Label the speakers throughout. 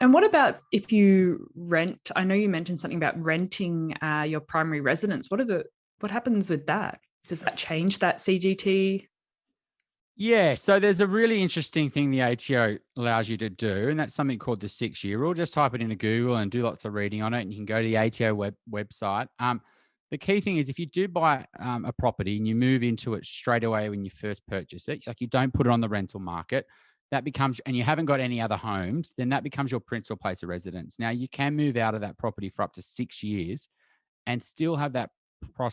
Speaker 1: And what about if you rent? I know you mentioned something about renting your primary residence. What happens with that? Does that change that CGT?
Speaker 2: Yeah, so there's a really interesting thing the ATO allows you to do, and that's something called the 6-year rule. Just type it into Google and do lots of reading on it, and you can go to the ATO website. The key thing is if you do buy a property and you move into it straight away when you first purchase it, like you don't put it on the rental market, that becomes, and you haven't got any other homes, then that becomes your principal place of residence. Now, you can move out of that property for up to 6 years and still have that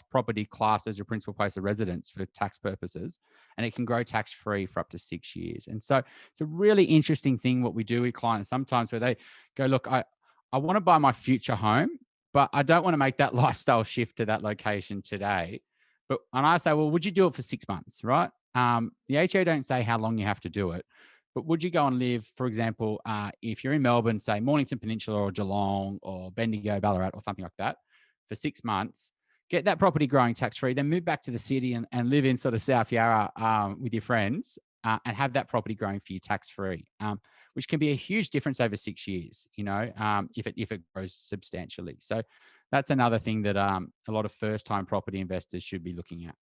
Speaker 2: property classed as your principal place of residence for tax purposes, and it can grow tax free for up to 6 years. And so it's a really interesting thing what we do with clients sometimes where they go, look, I want to buy my future home, but I don't want to make that lifestyle shift to that location today. And I say, well, would you do it for 6 months, right? The HO don't say how long you have to do it, but would you go and live, for example, if you're in Melbourne, say Mornington Peninsula or Geelong or Bendigo, Ballarat or something like that for 6 months, get that property growing tax-free, then move back to the city and live in sort of South Yarra with your friends and have that property growing for you tax-free, which can be a huge difference over 6 years, if it grows substantially. So that's another thing that a lot of first-time property investors should be looking at.